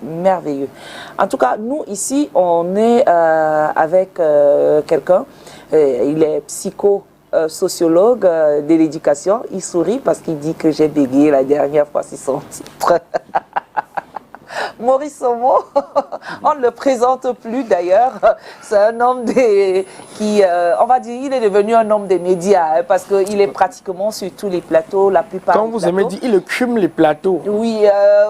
merveilleux. En tout cas, nous ici, on est avec quelqu'un, il est psychosociologue de l'éducation. Il sourit parce qu'il dit que j'ai bégayé la dernière fois sur son titre. Maurice Somo, on ne le présente plus d'ailleurs. C'est un homme qui, on va dire, il est devenu un homme des médias hein, parce qu'il est pratiquement sur tous les plateaux, la plupart Quand vous aimez dire, il écume les plateaux. Oui,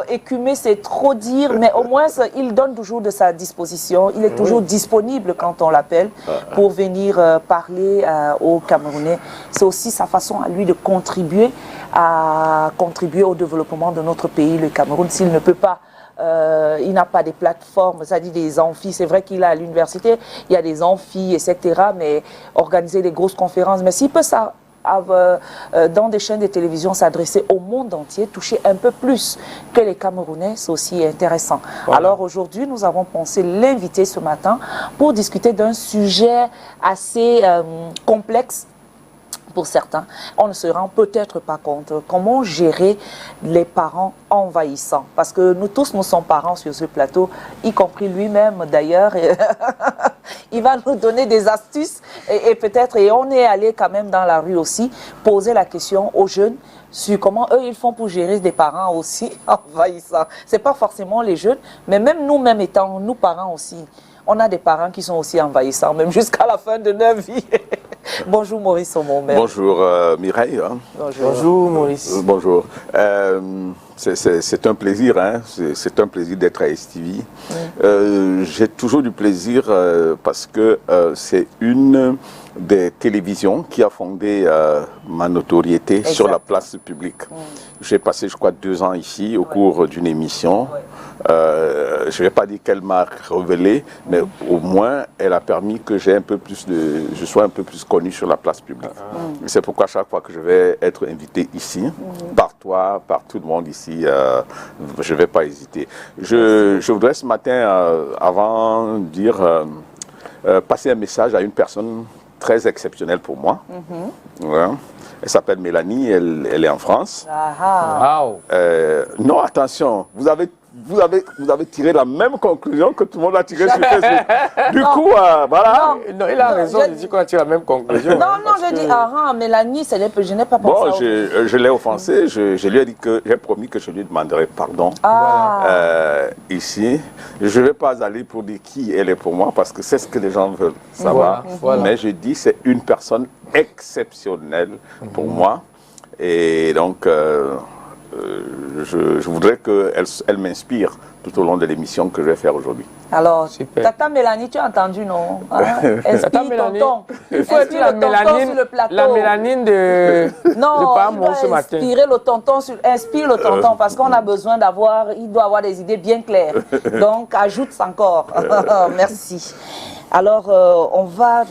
écumer c'est trop dire, mais au moins il donne toujours de sa disposition. Il est toujours disponible quand on l'appelle pour venir parler aux Camerounais. C'est aussi sa façon à lui de contribuer au développement de notre pays, le Cameroun, s'il ne peut pas. Il n'a pas des plateformes, c'est-à-dire des amphis. C'est vrai qu'il a à l'université, il y a des amphis, etc. Mais organiser des grosses conférences. Mais s'il peut ça, dans des chaînes de télévision, s'adresser au monde entier, toucher un peu plus que les Camerounais, c'est aussi intéressant. Voilà. Alors aujourd'hui, nous avons pensé l'inviter ce matin pour discuter d'un sujet assez complexe. Pour certains, on ne se rend peut-être pas compte comment gérer les parents envahissants. Parce que nous tous, nous sommes parents sur ce plateau, y compris lui-même d'ailleurs. Il va nous donner des astuces et peut-être, et on est allé quand même dans la rue aussi, poser la question aux jeunes sur comment eux, ils font pour gérer des parents aussi envahissants. Ce n'est pas forcément les jeunes, mais même nous-mêmes étant, nous parents aussi, on a des parents qui sont aussi envahissants, même jusqu'à la fin de leur vie. Bonjour Maurice Somo. Bonjour Mireille. Hein. Bonjour Maurice. Bonjour. C'est un plaisir, hein. C'est un plaisir d'être à STV. J'ai toujours du plaisir parce que c'est une des télévisions qui a fondé ma notoriété sur la place publique. J'ai passé, je crois, 2 ans ici au cours d'une émission. Je ne vais pas dire qu'elle m'a révélé, mais au moins elle a permis que je sois un peu plus connu sur la place publique. C'est pourquoi chaque fois que je vais être invité ici, par toi, par tout le monde ici, je ne vais pas hésiter. Je voudrais ce matin, avant de dire, passer un message à une personne très exceptionnelle pour moi. Voilà. Elle s'appelle Mélanie, elle est en France. Wow. Non, attention, vous avez tiré la même conclusion que tout le monde a tiré sur Facebook. Du coup, voilà. Non, il a raison, il dit qu'on a tiré la même conclusion. Non, je dis, Mélanie, je n'ai pas pensé. Bon, je l'ai offensé, je lui ai dit que j'ai promis que je lui demanderai pardon ici. Je ne vais pas aller pour dire qui elle est pour moi, parce que c'est ce que les gens veulent savoir. Voilà. Mais je dis c'est une personne exceptionnelle pour moi. Et donc, je voudrais qu'elle m'inspire tout au long de l'émission que je vais faire aujourd'hui. Alors, Tata Mélanie, tu as entendu, non? Inspire tonton. Il faut être la mélanine de Pamo ce matin. Inspire le tonton, parce qu'on a besoin il doit avoir des idées bien claires. Donc, ajoute encore. Merci. Alors, on va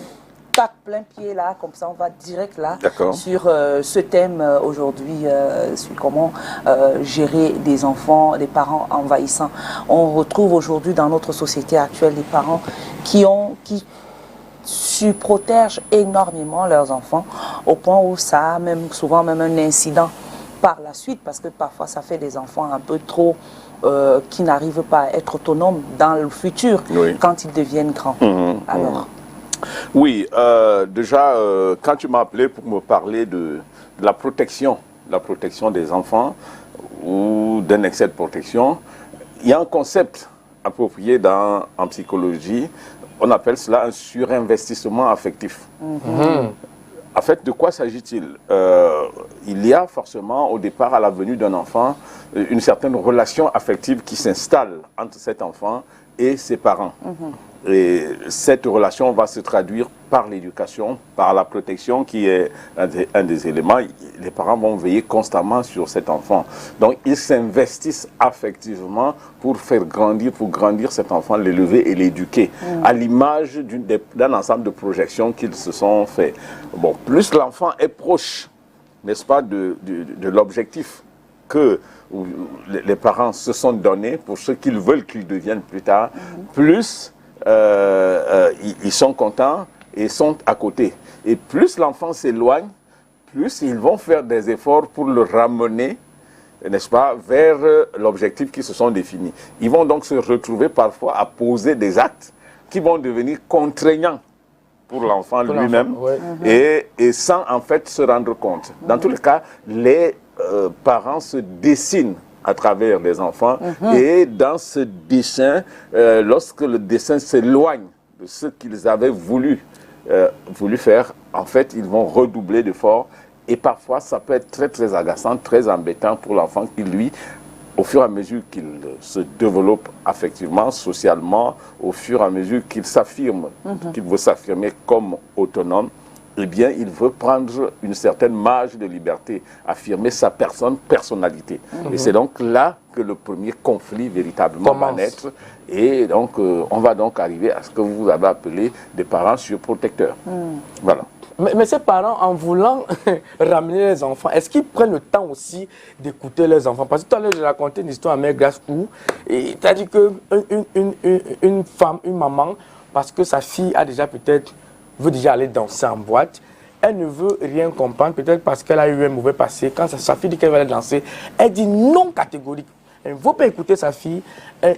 tape plein pied là, comme ça on va direct là sur ce thème aujourd'hui, sur comment gérer des enfants, des parents envahissants. On retrouve aujourd'hui dans notre société actuelle des parents qui surprotègent énormément leurs enfants au point où ça a souvent même un incident par la suite, parce que parfois ça fait des enfants un peu trop qui n'arrivent pas à être autonomes dans le futur quand ils deviennent grands. Alors. Oui, déjà, quand tu m'as appelé pour me parler de la protection des enfants ou d'un excès de protection, il y a un concept approprié en psychologie, on appelle cela un surinvestissement affectif. En fait, de quoi s'agit-il? Il y a forcément, au départ, à la venue d'un enfant, une certaine relation affective qui s'installe entre cet enfant et ses parents. Et cette relation va se traduire par l'éducation, par la protection qui est un des éléments. Les parents vont veiller constamment sur cet enfant. Donc, ils s'investissent affectivement pour grandir cet enfant, l'élever et l'éduquer, à l'image d'un ensemble de projections qu'ils se sont fait. Bon, plus l'enfant est proche, n'est-ce pas, de l'objectif que les parents se sont donnés pour ce qu'ils veulent qu'ils deviennent plus tard, plus ils sont contents et sont à côté. Et plus l'enfant s'éloigne, plus ils vont faire des efforts pour le ramener n'est-ce pas, vers l'objectif qui se sont définis. Ils vont donc se retrouver parfois à poser des actes qui vont devenir contraignants pour l'enfant lui-même et sans en fait se rendre compte. Dans tous les cas, les parents se dessinent à travers les enfants et dans ce dessin, lorsque le dessin s'éloigne de ce qu'ils avaient voulu faire, en fait, ils vont redoubler d'efforts et parfois ça peut être très très agaçant, très embêtant pour l'enfant qui, lui, au fur et à mesure qu'il se développe affectivement, socialement, au fur et à mesure qu'il s'affirme, qu'il veut s'affirmer comme autonome, eh bien, il veut prendre une certaine marge de liberté, affirmer sa personnalité. Et c'est donc là que le premier conflit véritablement va naître. Et donc, on va donc arriver à ce que vous avez appelé des parents surprotecteurs. Voilà. Mais ces parents, en voulant ramener les enfants, est-ce qu'ils prennent le temps aussi d'écouter les enfants? Parce que tout à l'heure, j'ai raconté une histoire à Mère Grâce où, c'est-à-dire qu'une femme, une maman, parce que sa fille a déjà peut-être, veut déjà aller danser en boîte, elle ne veut rien comprendre, peut-être parce qu'elle a eu un mauvais passé. Quand sa fille dit qu'elle va aller danser, elle dit non catégorique. Elle ne veut pas écouter sa fille.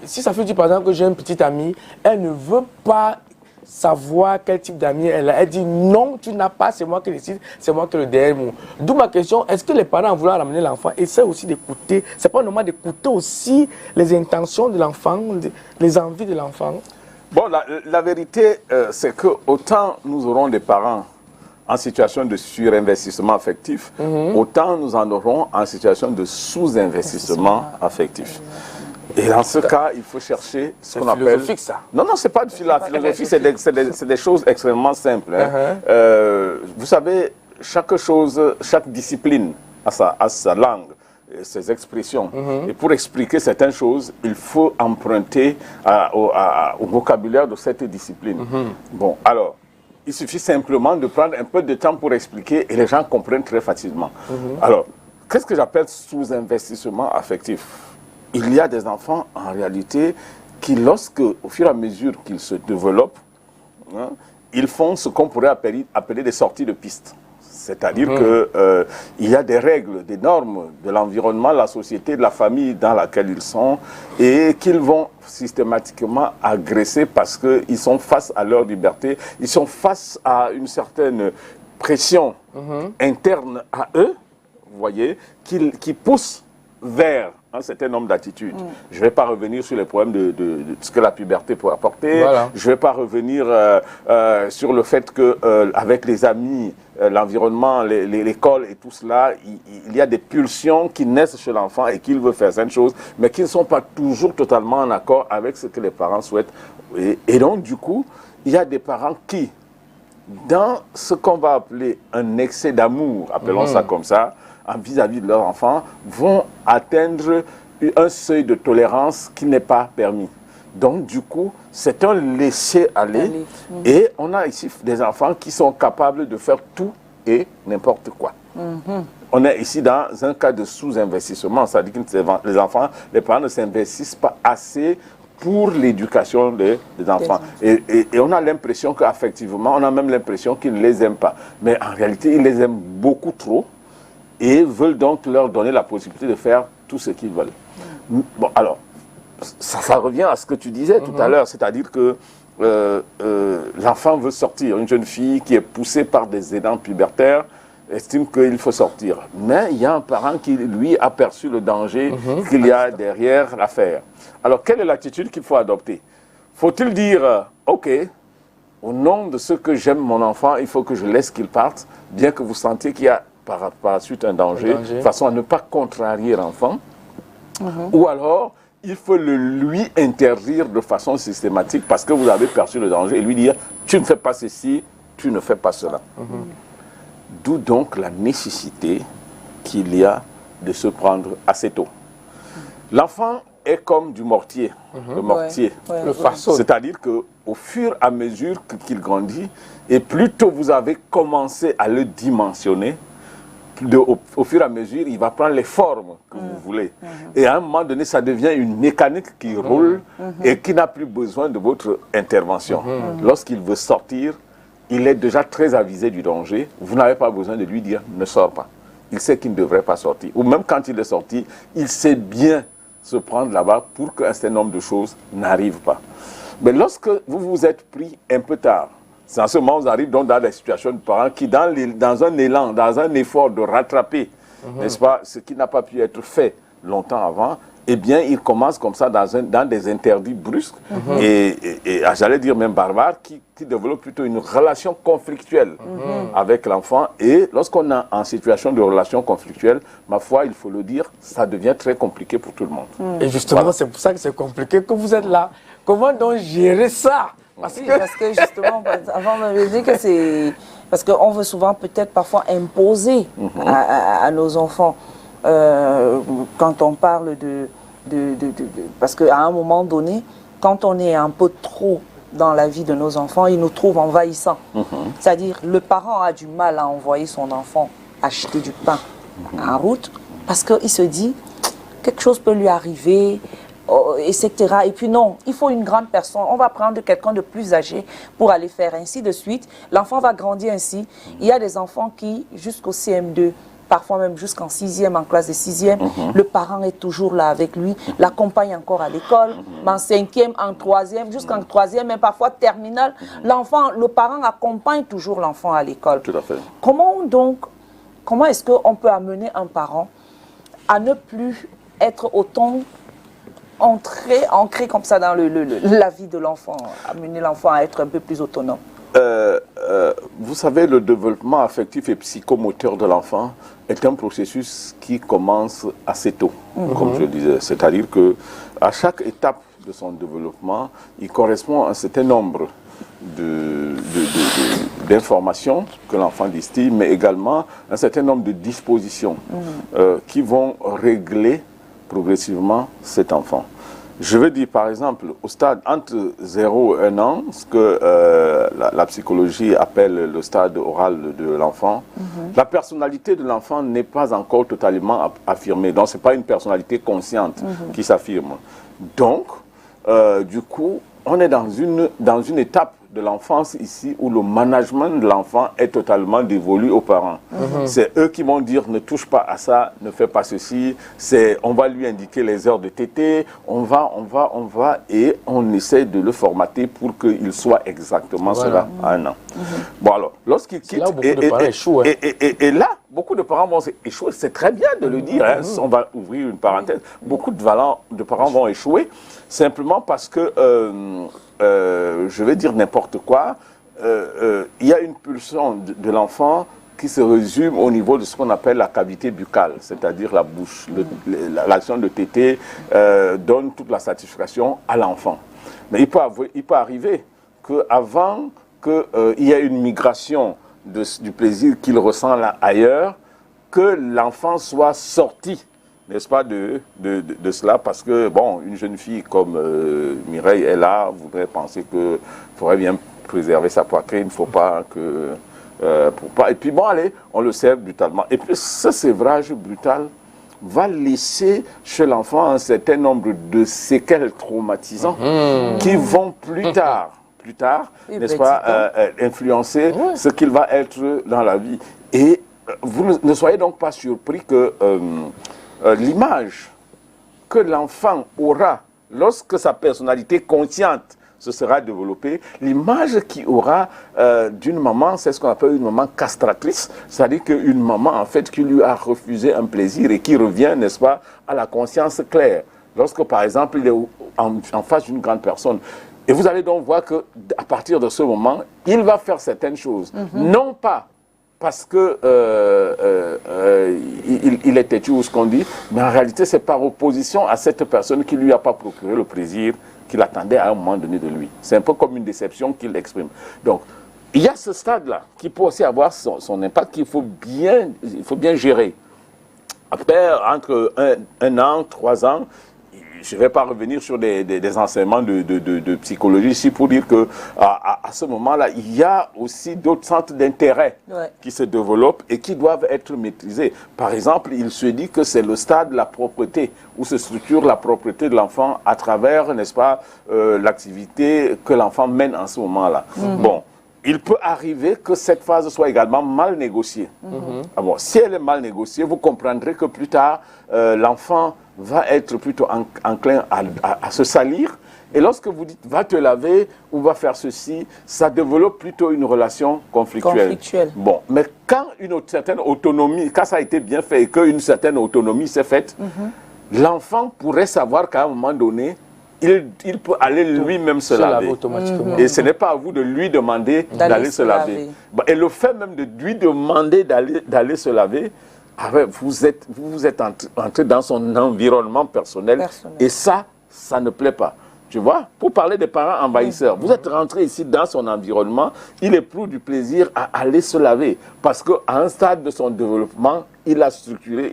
Si sa fille dit par exemple que j'ai une petite amie, elle ne veut pas savoir quel type d'amie elle a. Elle dit non, tu n'as pas, c'est moi qui décide, c'est moi qui le dernier mot. D'où ma question, est-ce que les parents, en voulant ramener l'enfant, essaient aussi d'écouter, c'est pas normal d'écouter aussi les intentions de l'enfant, les envies de l'enfant? Bon, la vérité, c'est que autant nous aurons des parents en situation de surinvestissement affectif, autant nous en aurons en situation de sous-investissement affectif. Et dans ce cas, il faut chercher ce qu'on appelle... C'est philosophique, ça? Non, non, c'est pas de la philosophie, c'est des choses extrêmement simples. Vous savez, chaque discipline a sa langue, ses expressions. Et pour expliquer certaines choses, il faut emprunter au vocabulaire de cette discipline. Bon, alors, il suffit simplement de prendre un peu de temps pour expliquer et les gens comprennent très facilement. Alors, qu'est-ce que j'appelle sous-investissement affectif? Il y a des enfants, en réalité, qui, au fur et à mesure qu'ils se développent, ils font ce qu'on pourrait appeler des sorties de piste. C'est-à-dire qu'il y a des règles, des normes de l'environnement, de la société, de la famille dans laquelle ils sont, et qu'ils vont systématiquement agresser parce qu'ils sont face à leur liberté, ils sont face à une certaine pression interne à eux, vous voyez, qui pousse vers un certain nombre d'attitudes. Je ne vais pas revenir sur les problèmes de ce que la puberté peut apporter. Je ne vais pas revenir sur le fait qu'avec les amis, l'environnement, l'école et tout cela, il y a des pulsions qui naissent chez l'enfant et qu'il veut faire certaines choses, mais qui ne sont pas toujours totalement en accord avec ce que les parents souhaitent. Et donc, du coup, il y a des parents qui, dans ce qu'on va appeler un excès d'amour, appelons ça comme ça, vis-à-vis de leurs enfants, vont atteindre un seuil de tolérance qui n'est pas permis. Donc, du coup, c'est un laisser-aller. Et on a ici des enfants qui sont capables de faire tout et n'importe quoi. On est ici dans un cas de sous-investissement. C'est-à-dire que les parents ne s'investissent pas assez pour l'éducation des enfants. Et on a l'impression qu'effectivement, on a même l'impression qu'ils ne les aiment pas. Mais en réalité, ils les aiment beaucoup trop. Et veulent donc leur donner la possibilité de faire tout ce qu'ils veulent. Bon, alors, ça revient à ce que tu disais tout à l'heure, c'est-à-dire que l'enfant veut sortir. Une jeune fille qui est poussée par des aidants pubertaires estime qu'il faut sortir. Mais il y a un parent qui, lui, a perçu le danger qu'il y a derrière l'affaire. Alors, quelle est l'attitude qu'il faut adopter? Faut-il dire, OK, au nom de ce que j'aime mon enfant, il faut que je laisse qu'il parte, bien que vous sentiez qu'il y a par la suite un danger, de façon à ne pas contrarier l'enfant, ou alors il faut le lui interdire de façon systématique parce que vous avez perçu le danger et lui dire tu ne fais pas ceci, tu ne fais pas cela. D'où donc la nécessité qu'il y a de se prendre assez tôt. L'enfant est comme du mortier, le mortier, le façon. C'est-à-dire qu'au fur et à mesure qu'il grandit, et plus tôt vous avez commencé à le dimensionner, au fur et à mesure, il va prendre les formes que vous voulez. Et à un moment donné, ça devient une mécanique qui roule et qui n'a plus besoin de votre intervention. Lorsqu'il veut sortir, il est déjà très avisé du danger. Vous n'avez pas besoin de lui dire « ne sors pas ». il sait qu'il ne devrait pas sortir. Ou même quand il est sorti, il sait bien se prendre là-bas pour qu'un certain nombre de choses n'arrivent pas. Mais lorsque vous vous êtes pris un peu tard, c'est en ce moment que vous arrivez donc dans des situations de parents qui, dans un élan, dans un effort de rattraper, n'est-ce pas, ce qui n'a pas pu être fait longtemps avant, eh bien, ils commencent comme ça dans des interdits brusques et j'allais dire même barbares, qui développent plutôt une relation conflictuelle avec l'enfant. Et lorsqu'on est en situation de relation conflictuelle, ma foi, il faut le dire, ça devient très compliqué pour tout le monde. Et justement, voilà. C'est pour ça que c'est compliqué que vous êtes là. Comment donc gérer ça? Parce que justement, avant de me dire que c'est... Parce qu'on veut souvent peut-être parfois imposer à nos enfants. Quand on parle parce qu'à un moment donné, quand on est un peu trop dans la vie de nos enfants, ils nous trouvent envahissants. C'est-à-dire, le parent a du mal à envoyer son enfant acheter du pain en route parce qu'il se dit, quelque chose peut lui arriver, etc. Et puis non, il faut une grande personne. On va prendre quelqu'un de plus âgé pour aller faire ainsi de suite. L'enfant va grandir ainsi. Il y a des enfants qui, jusqu'au CM2, parfois même jusqu'en 6e, en classe de 6e, le parent est toujours là avec lui, l'accompagne encore à l'école, en 5e, en 3e, jusqu'en 3e, mais parfois terminale. Le parent accompagne toujours l'enfant à l'école. Tout à fait. Comment est-ce qu'on peut amener un parent à ne plus être autant ancré comme ça dans la vie de l'enfant, amener l'enfant à être un peu plus autonome? Vous savez, le développement affectif et psychomoteur de l'enfant est un processus qui commence assez tôt, comme je le disais. C'est-à-dire qu'à chaque étape de son développement, il correspond à un certain nombre d'informations que l'enfant distille, mais également un certain nombre de dispositions qui vont régler progressivement cet enfant. Je veux dire, par exemple, au stade entre 0 et 1 an, ce que la psychologie appelle le stade oral de l'enfant, la personnalité de l'enfant n'est pas encore totalement affirmée. Donc, ce n'est pas une personnalité consciente qui s'affirme. Donc, du coup, on est dans une étape de l'enfance ici où le management de l'enfant est totalement dévolu aux parents. C'est eux qui vont dire ne touche pas à ça, ne fais pas ceci, on va lui indiquer les heures de tété, on va et on essaie de le formater pour qu'il soit exactement cela à 1 an. Bon alors, lorsqu'il quitte, et là, beaucoup de parents vont échouer, c'est très bien de le dire, hein, on va ouvrir une parenthèse, beaucoup de parents vont échouer simplement parce que je vais dire n'importe quoi, il y a une pulsion de l'enfant qui se résume au niveau de ce qu'on appelle la cavité buccale, c'est-à-dire la bouche. L'action de tété donne toute la satisfaction à l'enfant. Mais il peut arriver qu'avant qu'il y ait une migration du plaisir qu'il ressent là ailleurs, que l'enfant soit sorti, n'est-ce pas, de cela, parce que, bon, une jeune fille comme Mireille est là, voudrait penser qu'il faudrait bien préserver sa poitrine, il ne faut pas que... et puis bon, allez, on le sert brutalement. Et puis ce sévrage brutal va laisser chez l'enfant un certain nombre de séquelles traumatisantes qui vont plus tard, n'est-ce pas, influencer ce qu'il va être dans la vie. Et vous ne soyez donc pas surpris que... l'image que l'enfant aura lorsque sa personnalité consciente se sera développée, l'image qu'il aura d'une maman, c'est ce qu'on appelle une maman castratrice, c'est-à-dire qu'une maman en fait qui lui a refusé un plaisir et qui revient, n'est-ce pas, à la conscience claire. Lorsque par exemple il est en face d'une grande personne. Et vous allez donc voir qu'à partir de ce moment, il va faire certaines choses. Non pas parce que il est têtu ou ce qu'on dit, mais en réalité c'est par opposition à cette personne qui ne lui a pas procuré le plaisir qu'il attendait à un moment donné de lui. C'est un peu comme une déception qu'il exprime. Donc, il y a ce stade-là qui peut aussi avoir son impact qu'il faut bien gérer. Après, entre 1 an, 3 ans, je ne vais pas revenir sur des enseignements de psychologie ici pour dire qu'à ce moment-là, il y a aussi d'autres centres d'intérêt qui se développent et qui doivent être maîtrisés. Par exemple, il se dit que c'est le stade de la propreté, où se structure la propreté de l'enfant à travers, n'est-ce pas, l'activité que l'enfant mène en ce moment-là. Bon, il peut arriver que cette phase soit également mal négociée. Ah bon, si elle est mal négociée, vous comprendrez que plus tard, l'enfant va être plutôt enclin à se salir. Et lorsque vous dites « va te laver » ou « va faire ceci », ça développe plutôt une relation conflictuelle. Bon, mais quand une certaine autonomie, quand ça a été bien fait et qu'une certaine autonomie s'est faite, l'enfant pourrait savoir qu'à un moment donné, il peut aller lui-même se laver automatiquement. Et ce n'est pas à vous de lui demander d'aller se laver. Et le fait même de lui demander d'aller se laver, vous êtes entré dans son environnement personnel. Et ça ne plaît pas. Tu vois, pour parler des parents envahisseurs, vous êtes rentré ici dans son environnement, il éprouve du plaisir à aller se laver. Parce qu'à un stade de son développement, il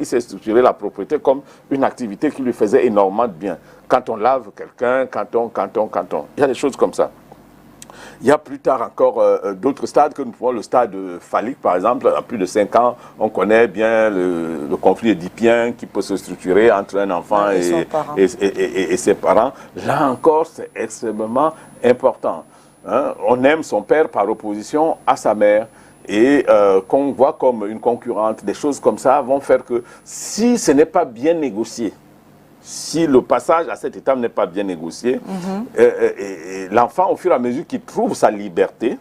s'est structuré la propriété comme une activité qui lui faisait énormément de bien. Quand on lave quelqu'un, il y a des choses comme ça. Il y a plus tard encore d'autres stades que nous pouvons, le stade phallique par exemple, à plus de 5 ans, on connaît bien le conflit édipien qui peut se structurer entre un enfant et ses parents. Là encore, c'est extrêmement important. Hein? On aime son père par opposition à sa mère. Et qu'on voit comme une concurrente, des choses comme ça vont faire que si ce n'est pas bien négocié, si le passage à cette étape n'est pas bien négocié, l'enfant, au fur et à mesure qu'il trouve sa liberté,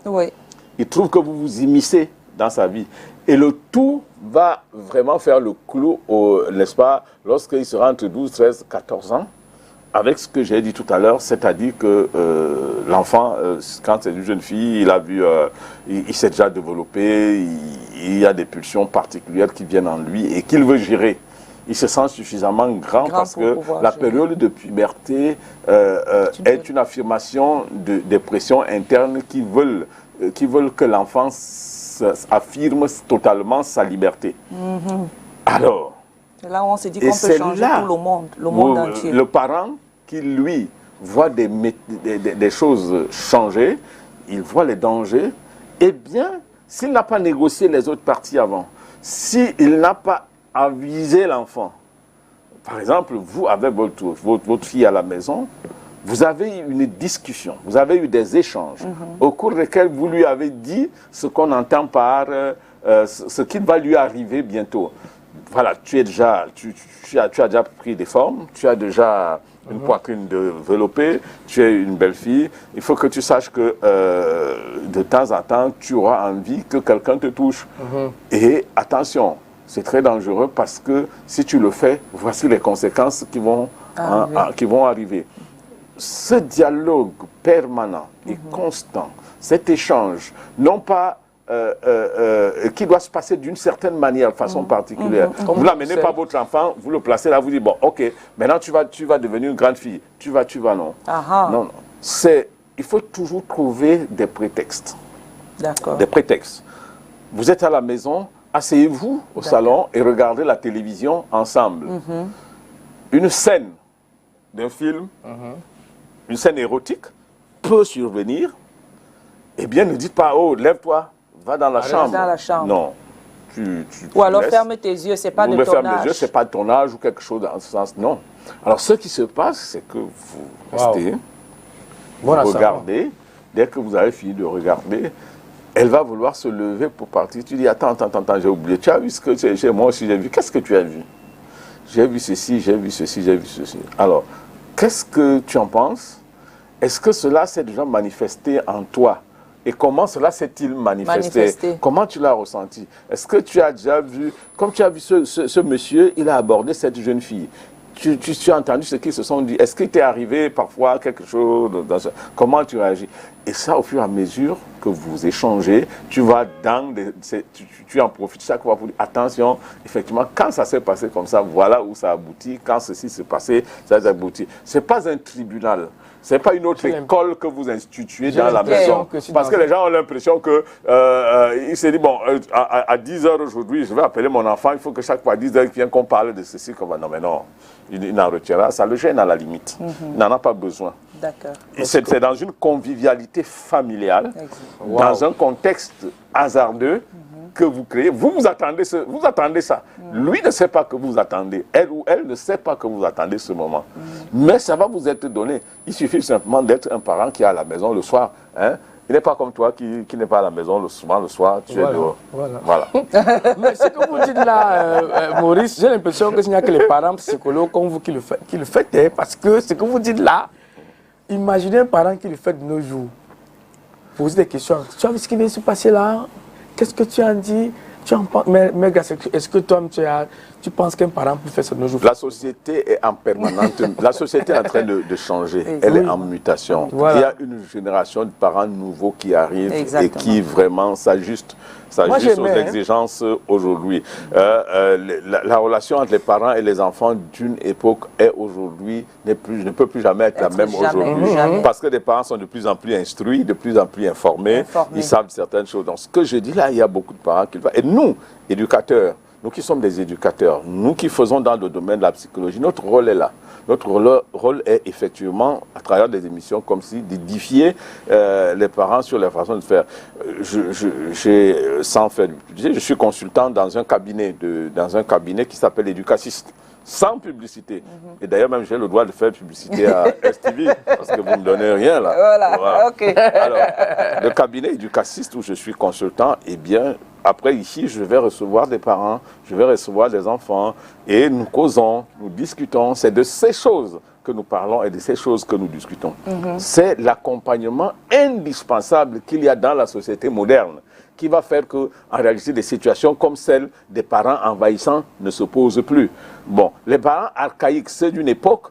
il trouve que vous vous immiscez dans sa vie. Et le tout va vraiment faire le clou, n'est-ce pas, lorsqu'il sera entre 12, 13, 14 ans, avec ce que j'ai dit tout à l'heure, c'est-à-dire que l'enfant, quand c'est une jeune fille, il a vu, il s'est déjà développé, il y a des pulsions particulières qui viennent en lui et qu'il veut gérer. Il se sent suffisamment grand parce que la période de puberté est une affirmation des pressions internes qui veulent que l'enfant affirme totalement sa liberté. Alors, c'est là où on se dit qu'on peut changer tout le monde entier. Le parent qui, lui, voit des choses changer, il voit les dangers, eh bien, s'il n'a pas négocié les autres parties avant, s'il n'a pas avisé l'enfant, par exemple, vous, avec votre fille à la maison, vous avez eu une discussion, vous avez eu des échanges, au cours desquels vous lui avez dit ce qu'on entend par ce qui va lui arriver bientôt. Voilà, tu as déjà pris des formes, tu as déjà une poitrine développée, tu es une belle fille. Il faut que tu saches que de temps en temps, tu auras envie que quelqu'un te touche. Et attention, c'est très dangereux parce que si tu le fais, voici les conséquences qui vont arriver. Ce dialogue permanent et constant, cet échange, non pas qui doit se passer d'une certaine manière, de façon particulière. Vous l'amenez pas votre enfant, vous le placez là, vous dites, bon, ok, maintenant tu vas devenir une grande fille. Tu vas, non. Non. Il faut toujours trouver des prétextes. D'accord. Des prétextes. Vous êtes à la maison, asseyez-vous au salon et regardez la télévision ensemble. Une scène d'un film, une scène érotique peut survenir. Eh bien, ne dites pas, oh, lève-toi. Va dans la chambre. Dans la chambre. Non. Ou alors ferme tes yeux, c'est pas de ton âge. Ferme les yeux, c'est pas de ton âge ou quelque chose dans ce sens. Non. Alors ce qui se passe, c'est que vous restez, vous regardez. Dès que vous avez fini de regarder, elle va vouloir se lever pour partir. Tu dis, attends, j'ai oublié. Tu as vu ce que moi aussi j'ai vu. Qu'est-ce que tu as vu? J'ai vu ceci, j'ai vu ceci, j'ai vu ceci. Alors, qu'est-ce que tu en penses? Est-ce que cela s'est déjà manifesté en toi? Et comment cela s'est-il manifesté? Comment tu l'as ressenti? Est-ce que tu as déjà vu, comme tu as vu ce monsieur, il a abordé cette jeune fille. Tu as entendu ce qu'ils se sont dit. Est-ce qu'il t'est arrivé parfois quelque chose dans ça? Comment tu réagis? Et ça, au fur et à mesure que vous échangez, tu vas tu en profites chaque fois pour dire, attention, effectivement, quand ça s'est passé comme ça, voilà où ça aboutit. Quand ceci s'est passé, ça a abouti. Ce n'est pas un tribunal. Ce n'est pas une autre école que vous instituez dans la maison. Parce que les gens ont l'impression que il s'est dit, bon, à 10 h aujourd'hui, je vais appeler mon enfant, il faut que chaque fois à 10 h il vienne qu'on parle de ceci. Non, mais non, il en retirera. Ça le gêne à la limite. Il n'en a pas besoin. D'accord. C'est dans une convivialité familiale, dans un contexte hasardeux que vous créez. Vous attendez ça. Lui ne sait pas que vous attendez. Elle ou elle ne sait pas que vous attendez ce moment. Mais ça va vous être donné. Il suffit simplement d'être un parent qui est à la maison le soir. Hein, Il n'est pas comme toi qui n'est pas à la maison souvent le soir, tu es dehors. Voilà. Mais ce que vous dites là, Maurice, j'ai l'impression que s'il n'y a que les parents psychologues comme vous qui le faites, hein, parce que ce que vous dites là, imaginez un parent qui le fait de nos jours. Posez des questions. Tu as vu ce qui vient de se passer là? Qu'est-ce que tu en dis? Tu en penses? Mais est-ce que toi, tu penses qu'un parent peut faire ça de nos jours? La société est en permanente. La société est en train de changer. Elle est en mutation. Voilà. Il y a une génération de parents nouveaux qui arrivent et qui vraiment s'ajustent aux exigences aujourd'hui. La relation entre les parents et les enfants d'une époque est aujourd'hui ne peut plus jamais être la même aujourd'hui. Parce que les parents sont de plus en plus instruits, de plus en plus informés. Ils savent certaines choses. Donc ce que je dis là, il y a beaucoup de parents qui le font. Et nous, éducateurs, nous qui sommes des éducateurs, nous qui faisons dans le domaine de la psychologie, notre rôle est là. Notre rôle est effectivement, à travers des émissions comme ci, d'édifier les parents sur la façon de faire. Sans faire du publicité, je suis consultant dans un cabinet qui s'appelle Éducaciste, sans publicité. Et d'ailleurs, même j'ai le droit de faire publicité à STV, parce que vous ne me donnez rien là. Voilà. OK. Alors, le cabinet Éducaciste où je suis consultant, eh bien, après, ici, je vais recevoir des parents, je vais recevoir des enfants, et nous causons, nous discutons. C'est de ces choses que nous parlons et de ces choses que nous discutons. C'est l'accompagnement indispensable qu'il y a dans la société moderne, qui va faire qu'en réalité, des situations comme celle des parents envahissants ne se posent plus. Bon, les parents archaïques, c'est d'une époque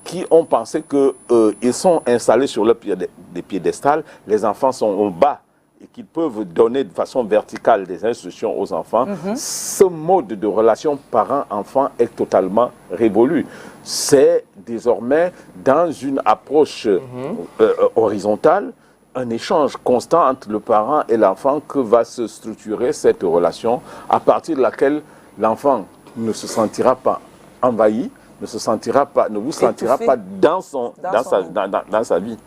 qui ont pensé qu'ils sont installés sur des piédestals, les enfants sont au bas, et qu'ils peuvent donner de façon verticale des instructions aux enfants. Ce mode de relation parent-enfant est totalement révolu. C'est désormais dans une approche horizontale, un échange constant entre le parent et l'enfant que va se structurer cette relation, à partir de laquelle l'enfant ne se sentira pas envahi, ne vous sentira pas dans sa vie.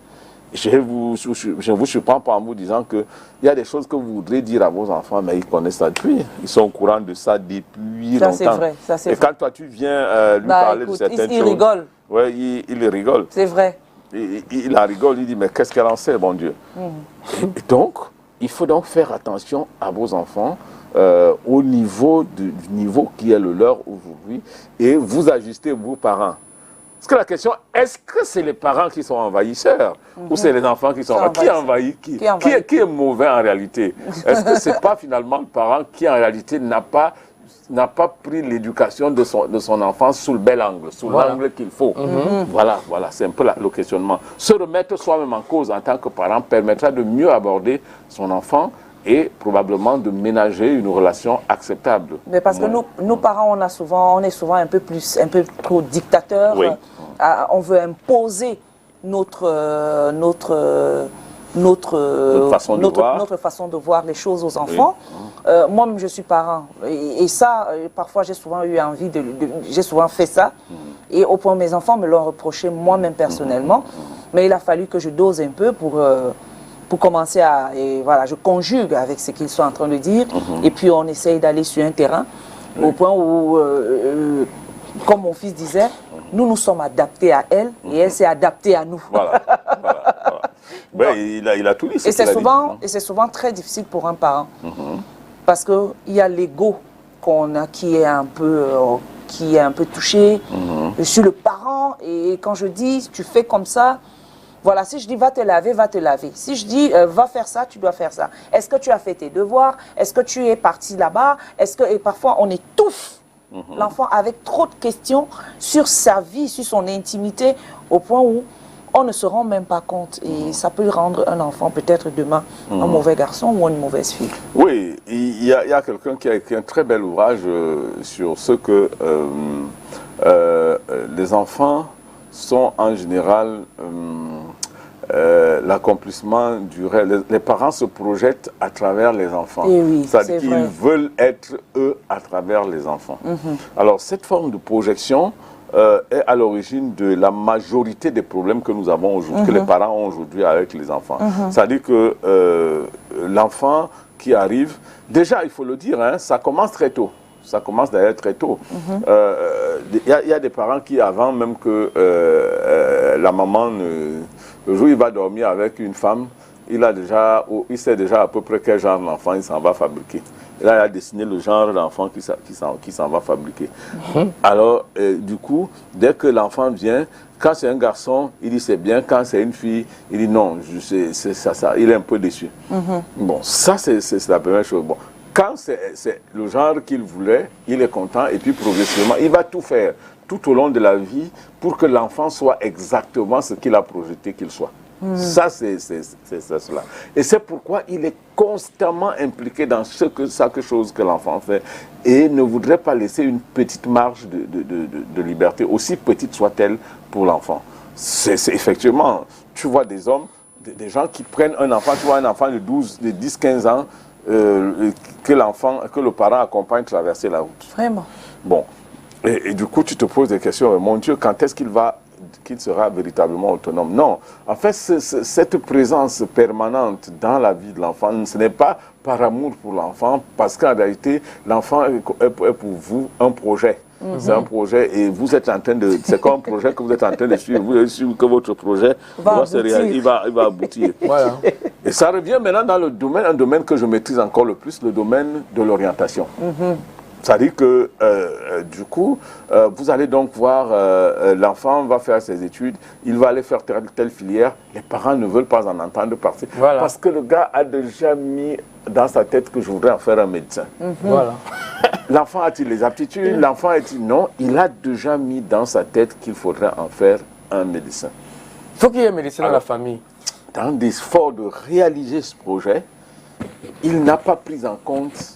Je ne vous surprends pas en vous disant qu'il y a des choses que vous voudrez dire à vos enfants, mais ils connaissent ça depuis. Ils sont au courant de ça depuis longtemps. C'est vrai, et quand toi, tu viens lui parler de certaines choses... Il rigole. Oui, il rigole. C'est vrai. Il en rigole, il dit, mais qu'est-ce qu'elle en sait, bon Dieu. Et donc, il faut donc faire attention à vos enfants au niveau du niveau qui est le leur aujourd'hui et vous ajuster, vos parents. Parce que la question, est-ce que c'est les parents qui sont envahisseurs ou c'est les enfants qui sont envahisseurs? Qui envahit qui est mauvais en réalité? Est-ce que ce n'est pas finalement le parent qui en réalité n'a pas pris l'éducation de son enfant sous le bel angle, sous l'angle qu'il faut? Voilà, c'est un peu le questionnement. Se remettre soi-même en cause en tant que parent permettra de mieux aborder son enfant et probablement de ménager une relation acceptable. Mais parce que nous parents, on est souvent un peu trop dictateurs. Oui. On veut imposer notre façon de voir les choses aux enfants. Oui. Moi-même, je suis parent. Et ça, parfois, j'ai souvent eu envie j'ai souvent fait ça. Et au point où mes enfants me l'ont reproché moi-même personnellement. Mais il a fallu que je dose un peu pour commencer et voilà, je conjugue avec ce qu'ils sont en train de dire. Et puis, on essaye d'aller sur un terrain au point où, comme mon fils disait, nous sommes adaptés à elle et elle s'est adaptée à nous. Voilà. Ben, il a tout dit. Et c'est souvent très difficile pour un parent. Parce qu'il y a l'ego qu'on a qui est un peu touché. Je suis le parent et quand je dis tu fais comme ça, voilà, si je dis va te laver, va te laver. Si je dis va faire ça, tu dois faire ça. Est-ce que tu as fait tes devoirs? Est-ce que tu es parti là-bas? Et parfois on étouffe l'enfant avec trop de questions sur sa vie, sur son intimité, au point où on ne se rend même pas compte. Et ça peut rendre un enfant peut-être demain un mauvais garçon ou une mauvaise fille. Oui, il y a quelqu'un qui a écrit un très bel ouvrage sur ce que les enfants sont en général l'accomplissement du rêve. Les parents se projettent à travers les enfants. Oui, c'est-à-dire qu'ils veulent être eux à travers les enfants. Alors cette forme de projection est à l'origine de la majorité des problèmes que nous avons aujourd'hui, que les parents ont aujourd'hui avec les enfants. C'est-à-dire que l'enfant qui arrive, déjà il faut le dire, hein, ça commence très tôt. Ça commence d'ailleurs très tôt. Il y a des parents qui, avant même que la maman, le jour où il va dormir avec une femme, il sait déjà à peu près quel genre d'enfant il s'en va fabriquer. Et là, il a dessiné le genre d'enfant qui s'en va fabriquer. Alors, du coup, dès que l'enfant vient, quand c'est un garçon, il dit c'est bien. Quand c'est une fille, il dit non, c'est ça. Il est un peu déçu. Bon, ça, c'est la première chose. Bon, quand c'est le genre qu'il voulait, il est content. Et puis, progressivement, il va tout faire, tout au long de la vie, pour que l'enfant soit exactement ce qu'il a projeté qu'il soit. Ça, c'est cela. Et c'est pourquoi il est constamment impliqué dans chaque chose que l'enfant fait et ne voudrait pas laisser une petite marge de liberté, aussi petite soit-elle pour l'enfant. C'est effectivement, tu vois des hommes, des gens qui prennent un enfant, tu vois un enfant de 10-15 ans, que le parent accompagne traverser la route. Vraiment. Bon. Et du coup, tu te poses des questions, mon Dieu, quand est-ce qu'il sera véritablement autonome? Non, en fait, cette présence permanente dans la vie de l'enfant, ce n'est pas par amour pour l'enfant, parce qu'en réalité, l'enfant est pour vous un projet. C'est un projet et vous êtes en train de... C'est comme un projet que vous êtes en train de suivre. Vous êtes sûr que votre projet il va aboutir. Voilà. Et ça revient maintenant dans le domaine, un domaine que je maîtrise encore le plus, le domaine de l'orientation. C'est-à-dire que, du coup, vous allez donc voir, l'enfant va faire ses études, il va aller faire telle filière, les parents ne veulent pas en entendre parler. Voilà. Parce que le gars a déjà mis dans sa tête que je voudrais en faire un médecin. Voilà. L'enfant a-t-il les aptitudes? L'enfant est-il... Non, il a déjà mis dans sa tête qu'il faudrait en faire un médecin. Il faut qu'il y ait un médecin dans la famille. Dans l'effort de réaliser ce projet, il n'a pas pris en compte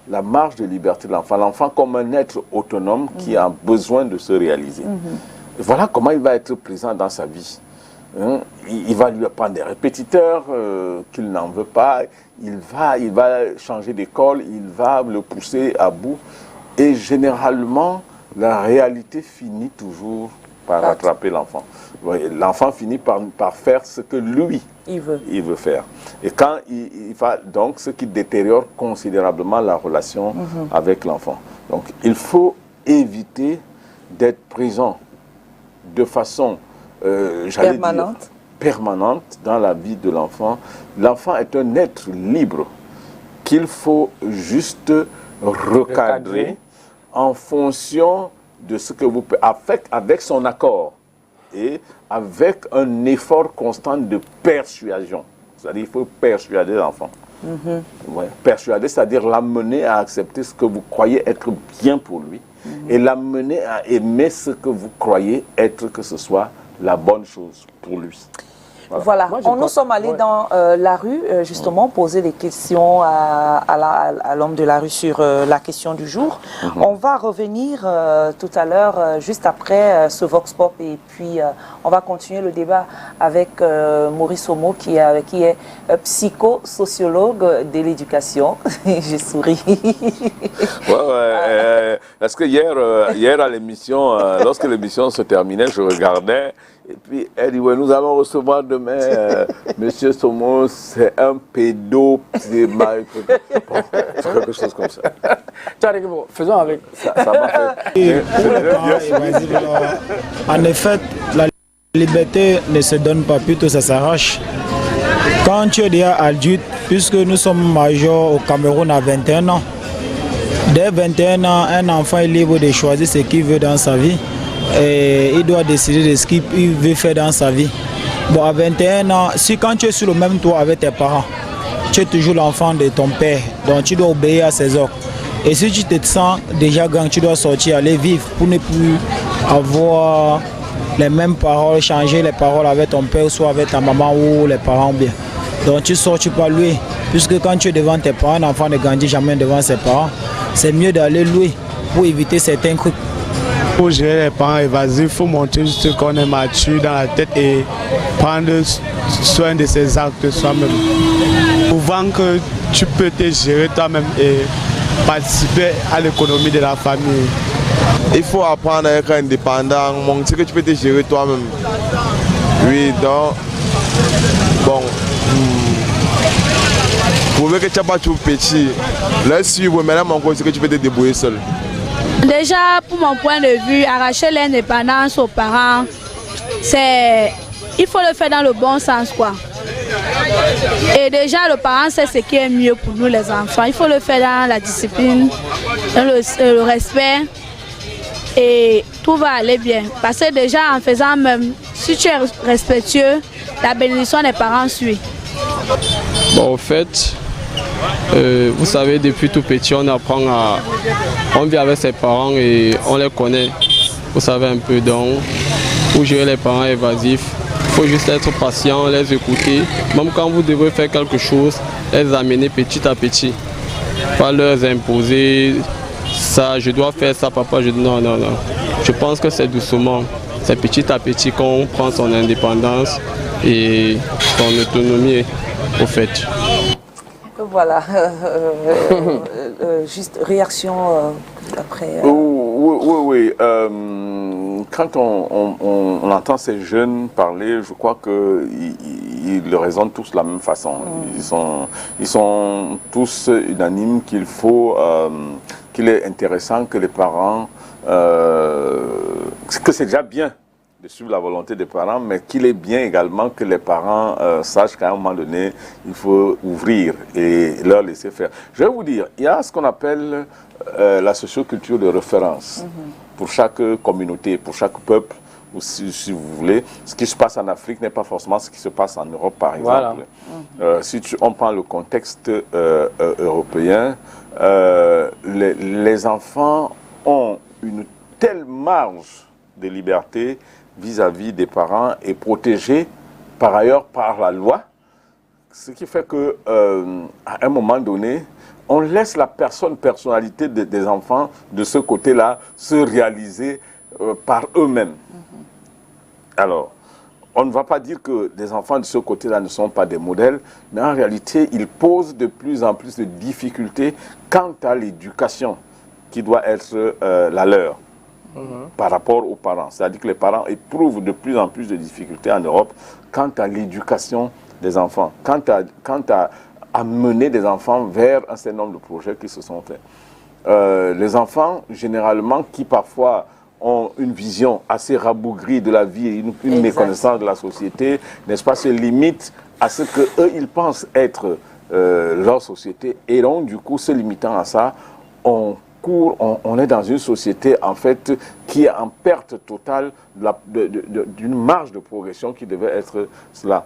la marge de liberté de l'enfant. L'enfant comme un être autonome qui a besoin de se réaliser. Et voilà comment il va être présent dans sa vie. Il va lui apprendre des répétiteurs qu'il n'en veut pas. Il va changer d'école, il va le pousser à bout. Et généralement, la réalité finit toujours par rattraper l'enfant. L'enfant finit par faire ce que lui, il veut faire. Et quand il va, donc, ce qui détériore considérablement la relation avec l'enfant. Donc, il faut éviter d'être présent de façon, permanente dans la vie de l'enfant. L'enfant est un être libre qu'il faut juste recadrer en fonction de ce que vous pouvez, avec son accord et avec un effort constant de persuasion. C'est-à-dire qu'il faut persuader l'enfant. Persuader, c'est-à-dire l'amener à accepter ce que vous croyez être bien pour lui et l'amener à aimer ce que vous croyez être que ce soit la bonne chose pour lui. Voilà, nous sommes allés dans la rue, justement, poser des questions à l'homme de la rue sur la question du jour. On va revenir tout à l'heure, juste après ce Vox Pop, et puis on va continuer le débat avec Maurice Omo, qui est psychosociologue de l'éducation. J'ai souri. Parce que hier à l'émission, lorsque l'émission se terminait, je regardais. Et puis, elle dit, nous allons recevoir demain Monsieur Somos, c'est un pédo, quelque chose comme ça. Faisons avec. Ça m'a fait. En effet, la liberté ne se donne pas, plutôt ça s'arrache. Quand tu es déjà adulte, puisque nous sommes majeurs au Cameroun à 21 ans, dès 21 ans, un enfant est libre de choisir ce qu'il veut dans sa vie. Et il doit décider de ce qu'il veut faire dans sa vie. Bon, à 21 ans, quand tu es sur le même toit avec tes parents, tu es toujours l'enfant de ton père, donc tu dois obéir à ses ordres. Et si tu te sens déjà grand, tu dois sortir, aller vivre pour ne plus avoir les mêmes paroles, changer les paroles avec ton père, soit avec ta maman ou les parents bien. Donc tu sors, tu peux louer. Puisque quand tu es devant tes parents, un enfant ne grandit jamais devant ses parents. C'est mieux d'aller louer pour éviter certains trucs. Pour gérer les parents évasifs, il faut montrer juste qu'on est mature dans la tête et prendre soin de ses actes soi-même. Prouvant que tu peux te gérer toi-même et participer à l'économie de la famille. Il faut apprendre à être indépendant, montrer que tu peux te gérer toi-même. Oui, donc, bon, prouver que tu n'as pas tout petit. Là, suivre, maintenant, mon conseil, que tu peux te débrouiller seul. Déjà, pour mon point de vue, arracher l'indépendance aux parents, il faut le faire dans le bon sens, quoi. Et déjà, le parent sait ce qui est mieux pour nous les enfants. Il faut le faire dans la discipline, dans le respect. Et tout va aller bien. Parce que déjà, en faisant même, si tu es respectueux, la bénédiction des parents suit. Bon, au fait, vous savez, depuis tout petit, on apprend à... On vit avec ses parents et on les connaît. Vous savez un peu, donc, pour gérer les parents évasifs, il faut juste être patient, les écouter. Même quand vous devez faire quelque chose, les amener petit à petit. Pas leur imposer ça, je dois faire ça, papa. Je dis non, non, non. Je pense que c'est doucement. C'est petit à petit qu'on prend son indépendance et son autonomie, au fait. Voilà, juste réaction après. Oui. Quand on entend ces jeunes parler, je crois qu'ils raisonnent tous de la même façon. Ils sont tous unanimes qu'il est intéressant que les parents, que c'est déjà bien de suivre la volonté des parents, mais qu'il est bien également que les parents sachent qu'à un moment donné, il faut ouvrir et leur laisser faire. Je vais vous dire, il y a ce qu'on appelle la socioculture de référence pour chaque communauté, pour chaque peuple, ou si vous voulez. Ce qui se passe en Afrique n'est pas forcément ce qui se passe en Europe, par exemple. Voilà. Si on prend le contexte européen, les enfants ont une telle marge de liberté vis-à-vis des parents et protégés par ailleurs par la loi, ce qui fait que à un moment donné, on laisse la personnalité des enfants de ce côté-là se réaliser par eux-mêmes. Alors, on ne va pas dire que des enfants de ce côté-là ne sont pas des modèles, mais en réalité, ils posent de plus en plus de difficultés quant à l'éducation qui doit être la leur. Par rapport aux parents. C'est-à-dire que les parents éprouvent de plus en plus de difficultés en Europe quant à l'éducation des enfants, quant à mener des enfants vers un certain nombre de projets qui se sont faits. Les enfants, généralement, qui parfois ont une vision assez rabougrie de la vie et une méconnaissance de la société, n'est-ce pas, se limitent à ce qu'eux, ils pensent être leur société, et donc, du coup, se limitant à ça, on est dans une société en fait qui est en perte totale d'une marge de progression qui devait être cela.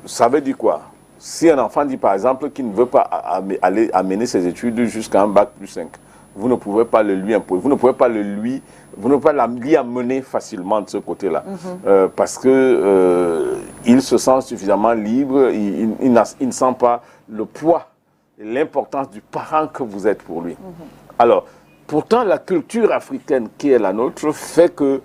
Ça veut dire quoi? Si un enfant dit par exemple qu'il ne veut pas aller amener ses études jusqu'à un bac plus 5, vous ne pouvez pas le lui imposer, vous ne pouvez pas lui amener facilement de ce côté-là, parce que il se sent suffisamment libre, il ne sent pas le poids l'importance du parent que vous êtes pour lui. Alors, pourtant, la culture africaine qui est la nôtre fait que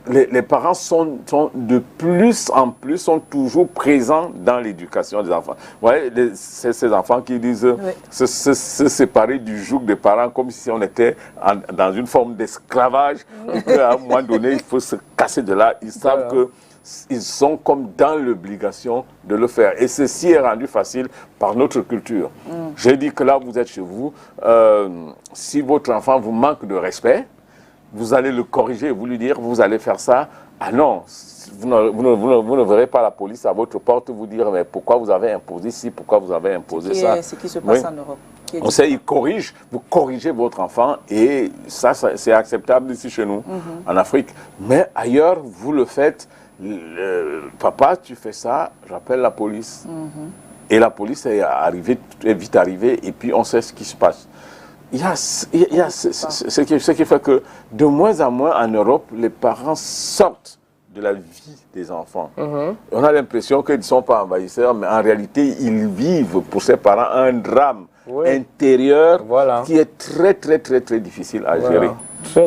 les parents sont de plus en plus, sont toujours présents dans l'éducation des enfants. Vous voyez, ces enfants qui disent se séparer du joug des parents comme si on était dans une forme d'esclavage, et qu'à un moment donné, il faut se casser de là. Ils savent que ils sont comme dans l'obligation de le faire. Et ceci est rendu facile par notre culture. J'ai dit que là, vous êtes chez vous. Si votre enfant vous manque de respect, vous allez le corriger, vous lui dire, vous allez faire ça. Ah non, vous ne verrez pas la police à votre porte vous dire, mais pourquoi vous avez imposé ci, pourquoi vous avez imposé ça. C'est ce qui se passe en Europe. On sait, vous corrigez votre enfant et ça c'est acceptable ici chez nous, en Afrique. Mais ailleurs, vous le faites. Papa, tu fais ça, j'appelle la police. Et la police est vite arrivée et puis on sait ce qui se passe. Il y a ce qui fait que de moins en moins en Europe, les parents sortent de la vie des enfants. On a l'impression qu'ils ne sont pas envahisseurs, mais en réalité, ils vivent pour ces parents un drame intérieur qui est très difficile à gérer.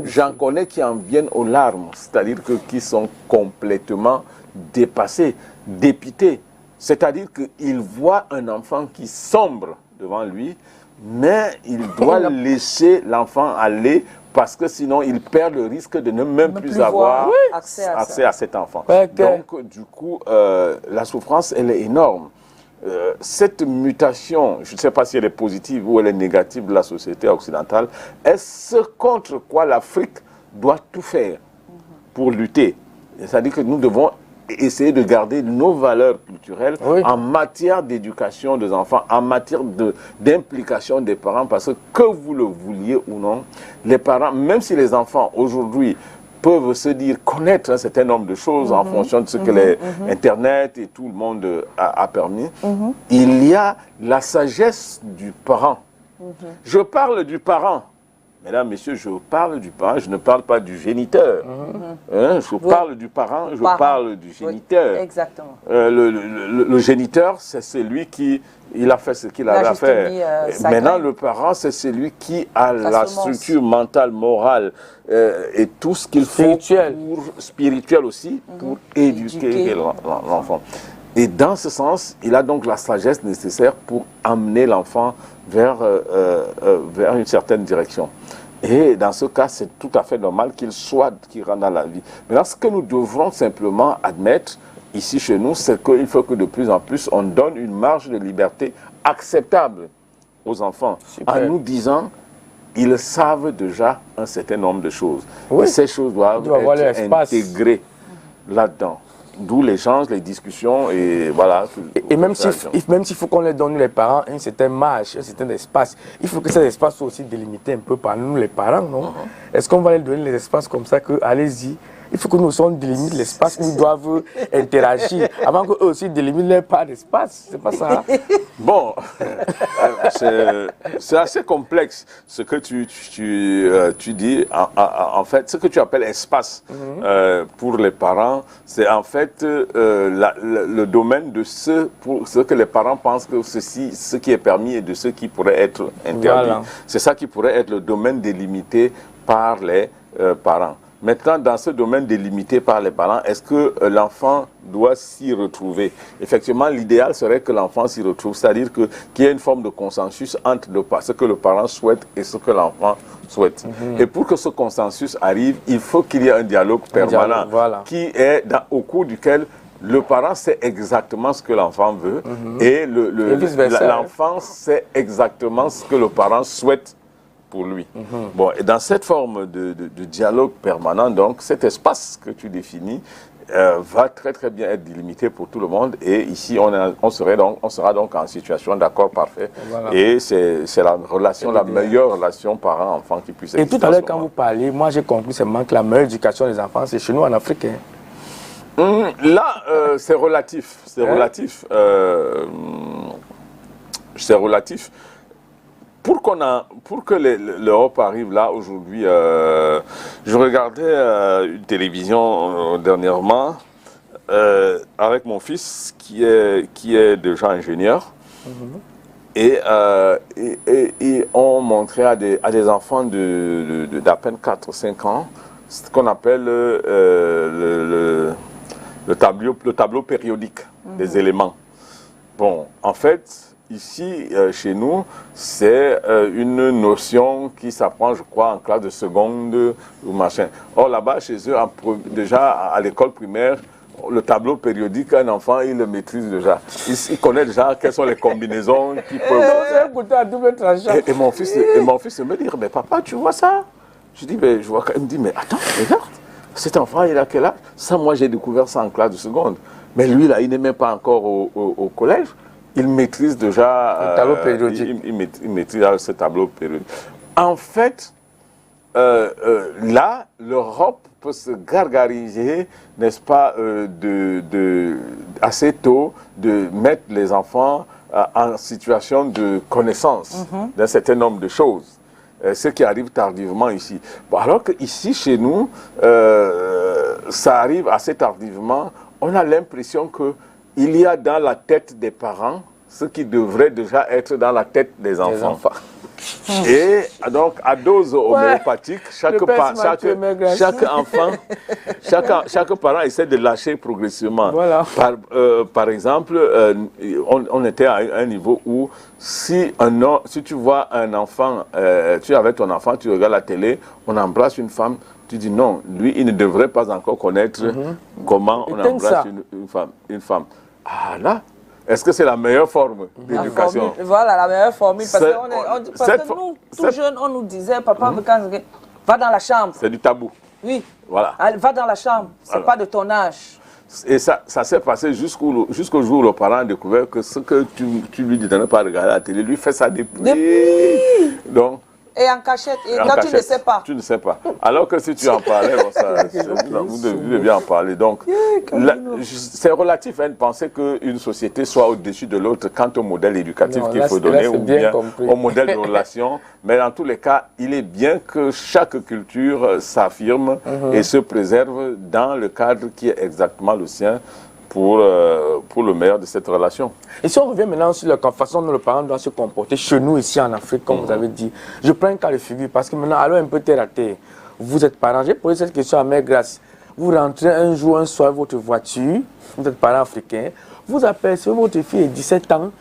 J'en connais qui en viennent aux larmes, c'est-à-dire qui sont complètement dépassés, dépités. C'est-à-dire qu'il voit un enfant qui sombre devant lui, mais il doit laisser l'enfant aller parce que sinon il perd le risque de ne même plus avoir accès à cet enfant. Donc du coup, la souffrance, elle est énorme. Cette mutation, je ne sais pas si elle est positive ou elle est négative de la société occidentale, est ce contre quoi l'Afrique doit tout faire pour lutter. C'est-à-dire que nous devons essayer de garder nos valeurs culturelles en matière d'éducation des enfants, en matière d'implication des parents, parce que vous le vouliez ou non, les parents, même si les enfants aujourd'hui peuvent se dire, connaître un certain nombre de choses en fonction de ce que Internet et tout le monde a permis, il y a la sagesse du parent. Je parle du parent. Mesdames, messieurs, je parle du parent, je ne parle pas du géniteur. Je parle du parent, je parle du géniteur. Exactement. Le géniteur, c'est celui qui il a fait ce qu'il avait à faire. Maintenant, le parent, c'est celui qui a la structure mentale, morale et tout ce qu'il faut, spirituel aussi, pour éduquer l'enfant. Et dans ce sens, il a donc la sagesse nécessaire pour amener l'enfant vers une certaine direction. Et dans ce cas, c'est tout à fait normal qu'il rentre dans la vie. Maintenant, ce que nous devrons simplement admettre ici chez nous, c'est qu'il faut que de plus en plus, on donne une marge de liberté acceptable aux enfants. En nous disant, ils savent déjà un certain nombre de choses. Et ces choses doivent être intégrées là-dedans. D'où l'échange, les discussions et voilà. Et même s'il faut qu'on les donne, les parents, un certain marge, un certain espace, il faut que cet espace soit aussi délimité un peu par nous, les parents, non? Est-ce qu'on va leur donner les espaces comme ça que, allez-y, il faut que nous aussi délimitent l'espace où ils doivent interagir avant qu'eux aussi délimitent leur part d'espace. C'est pas ça? Bon, c'est assez complexe ce que tu dis. En fait, ce que tu appelles espace pour les parents, c'est en fait le domaine de ce que les parents pensent que ce qui est permis et de ce qui pourrait être interdit. Voilà. C'est ça qui pourrait être le domaine délimité par les parents. Maintenant, dans ce domaine délimité par les parents, est-ce que l'enfant doit s'y retrouver? Effectivement, l'idéal serait que l'enfant s'y retrouve, c'est-à-dire qu'il y ait une forme de consensus entre ce que le parent souhaite et ce que l'enfant souhaite. Et pour que ce consensus arrive, il faut qu'il y ait un dialogue permanent qui est au cours duquel le parent sait exactement ce que l'enfant veut et l'enfant sait exactement ce que le parent souhaite pour lui. Bon, et dans cette forme de dialogue permanent, donc, cet espace que tu définis va très très bien être délimité pour tout le monde. Et ici, on sera donc en situation d'accord parfait. Et c'est la meilleure relation parent-enfant qui puisse exister. Et tout à l'heure, quand vous parlez, moi j'ai compris seulement que la meilleure éducation des enfants, c'est chez nous en Afrique. Là, c'est relatif. C'est relatif. C'est relatif. Pour que l'Europe arrive là aujourd'hui, je regardais une télévision dernièrement avec mon fils qui est déjà ingénieur et on montrait à des enfants d'à peine 4 ou 5 ans ce qu'on appelle le tableau périodique des éléments. Bon, en fait, ici, chez nous, c'est une notion qui s'apprend, je crois, en classe de seconde ou machin. Or, là-bas, chez eux, déjà à l'école primaire, le tableau périodique, un enfant, il le maîtrise déjà. Il connaît déjà quelles sont les combinaisons qui peuvent... Et mon fils me dit, mais papa, tu vois ça? Je dis, mais je vois... Il me dit, mais attends, regarde, cet enfant, il a quel âge? Ça, moi, j'ai découvert ça en classe de seconde. Mais lui, là, il n'est même pas encore au collège. Il maîtrise déjà le tableau périodique. Il maîtrise ce tableau périodique. En fait, là, l'Europe peut se gargariser, n'est-ce pas, assez tôt, de mettre les enfants en situation de connaissance d'un certain nombre de choses. Ce qui arrive tardivement ici. Bon, alors qu'ici, chez nous, ça arrive assez tardivement. On a l'impression qu'il y a dans la tête des parents ce qui devrait déjà être dans la tête des enfants. Et donc, à dose homéopathique, chaque parent essaie de lâcher progressivement. Voilà. Par exemple, on était à un niveau où si tu vois un enfant, tu es avec ton enfant, tu regardes la télé, on embrasse une femme, tu dis non, lui, il ne devrait pas encore connaître comment on embrasse une femme. Ah là, est-ce que c'est la meilleure forme d'éducation? Voilà, la meilleure formule. Parce que nous, tout jeunes, on nous disait, papa, va dans la chambre. C'est du tabou. Oui. Voilà. Va dans la chambre. C'est pas de ton âge. Et ça s'est passé jusqu'au jour où le parent a découvert que ce que tu lui dis de ne pas regarder la télé, lui fait ça depuis. Donc, et en cachette, et en toi cachette, tu ne sais pas. Tu ne sais pas. Alors que si tu en parlais, vous deviez en parler. Donc, c'est relatif à une pensée qu'une société soit au-dessus de l'autre quant au modèle éducatif qu'il faut donner ou bien au modèle de relation. Mais dans tous les cas, il est bien que chaque culture s'affirme et se préserve dans le cadre qui est exactement le sien pour le meilleur de cette relation. Et si on revient maintenant sur la façon dont le parent doit se comporter chez nous, ici en Afrique, comme vous avez dit, je prends un cas de figure parce que maintenant, allons un peu terre à terre. Vous êtes parent, j'ai posé cette question à Mère Grace. Vous rentrez un jour, un soir, votre voiture, vous êtes parent africain, vous apercevez votre fille de 17 ans,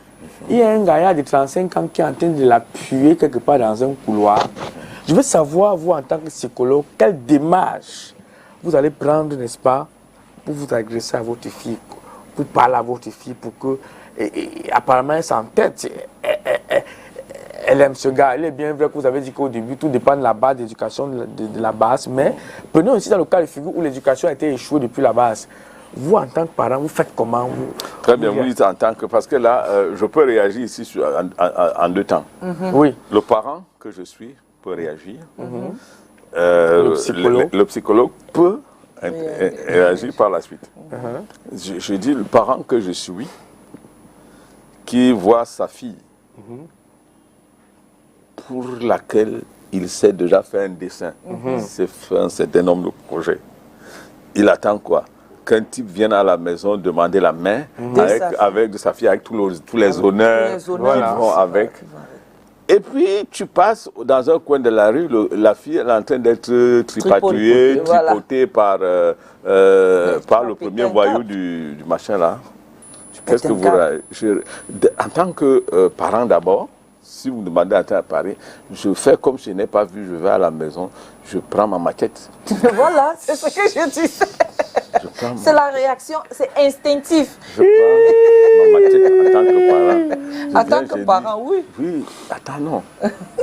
il y a un gars de 35 ans qui est en train de l'appuyer quelque part dans un couloir. Je veux savoir, vous en tant que psychologue, quelle démarche vous allez prendre, n'est-ce pas, pour vous agresser à votre fille, pour parler à votre fille, pour que... Et apparemment, elle s'entête. Elle aime ce gars. Elle est bien vrai que vous avez dit qu'au début, tout dépend de la base d'éducation, de la base. Mais prenons aussi dans le cas de figure où l'éducation a été échouée depuis la base. Vous, en tant que parent, vous faites comment Très bien, vous dites en tant que... Parce que là, je peux réagir ici en deux temps. Oui. Le parent que je suis peut réagir. Le psychologue peut réagir par la suite. Je dis le parent que je suis, qui voit sa fille, pour laquelle il sait déjà faire un dessin, c'est fait un certain nombre de projets. Il attend quoi? Qu'un type vienne à la maison demander la main avec de sa fille, avec tous les honneurs qui vont avec. Et puis, tu passes dans un coin de la rue, la fille elle est en train d'être tripatouillée, tripotée par le premier voyou du machin là. Qu'est-ce que vous... en tant que parent d'abord, si vous demandez à Paris, je fais comme je n'ai pas vu, je vais à la maison, je prends ma machette. Voilà, c'est ce que je disais. C'est la réaction, c'est instinctif. Je prends ma machette en tant que parent. En tant que parent, oui. Oui, attends, non.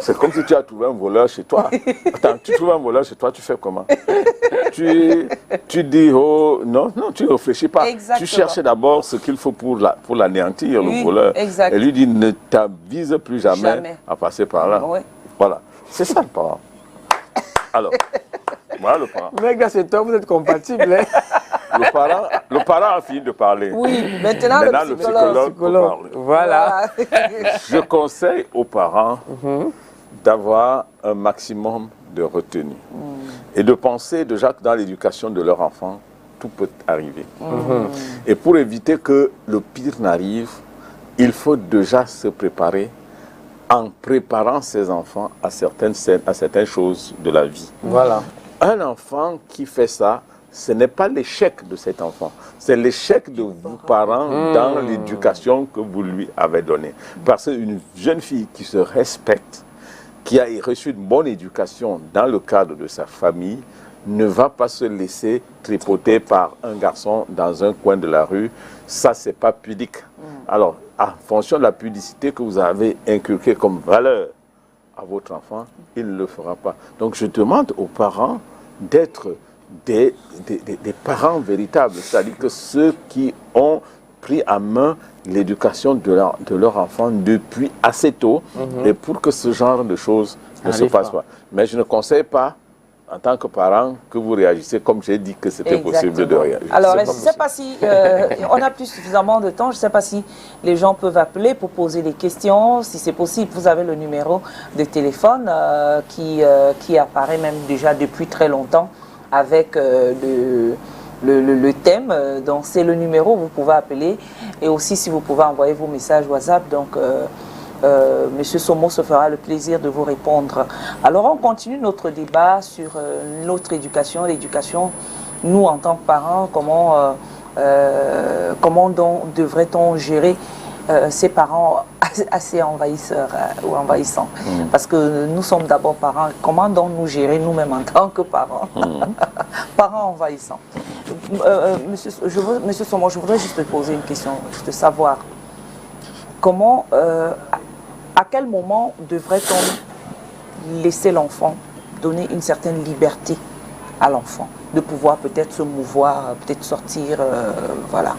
C'est comme si tu as trouvé un voleur chez toi. Attends, tu trouves un voleur chez toi, tu fais comment? Tu dis, oh, non, tu ne réfléchis pas. Exactement. Tu cherches d'abord ce qu'il faut pour l'anéantir, le voleur. Exact. Et lui dit, ne t'avise plus jamais à passer par là. Oui. Voilà. C'est ça le parent. Alors, voilà le parent. Mais gars, c'est toi, vous êtes compatibles. Hein? Le parent a fini de parler. Oui, maintenant le psychologue peut parler. Voilà. Je conseille aux parents d'avoir un maximum de retenue et de penser déjà que dans l'éducation de leur enfant, tout peut arriver. Et pour éviter que le pire n'arrive, il faut déjà se préparer en préparant ses enfants à certaines choses de la vie. Voilà. Un enfant qui fait ça, ce n'est pas l'échec de cet enfant, c'est l'échec de vos parents dans l'éducation que vous lui avez donnée. Parce qu'une jeune fille qui se respecte, qui a reçu une bonne éducation dans le cadre de sa famille, ne va pas se laisser tripoter par un garçon dans un coin de la rue. Ça, c'est pas pudique. Alors, en fonction de la pudicité que vous avez inculquée comme valeur à votre enfant, il ne le fera pas. Donc, je demande aux parents d'être des parents véritables, c'est-à-dire que ceux qui ont pris en main l'éducation de leur enfant depuis assez tôt, et pour que ce genre de choses ne se passe pas. Mais je ne conseille pas, en tant que parent, que vous réagissez comme j'ai dit que c'était possible de réagir. Alors, je ne sais pas si on n'a plus suffisamment de temps, je ne sais pas si les gens peuvent appeler pour poser des questions, si c'est possible. Vous avez le numéro de téléphone qui apparaît même déjà depuis très longtemps avec le thème. Donc, c'est le numéro, vous pouvez appeler. Et aussi, si vous pouvez envoyer vos messages WhatsApp, donc... Monsieur Somo se fera le plaisir de vous répondre. Alors on continue notre débat sur notre éducation, l'éducation. Nous en tant que parents, comment devrait-on gérer ces parents assez envahisseurs ou envahissants? Parce que nous sommes d'abord parents. Comment donc nous gérer nous-mêmes en tant que parents? Parents envahissants. Monsieur Somo, je voudrais juste te poser une question, juste savoir comment... à quel moment devrait-on laisser l'enfant, donner une certaine liberté à l'enfant? de pouvoir peut-être se mouvoir, peut-être sortir, voilà.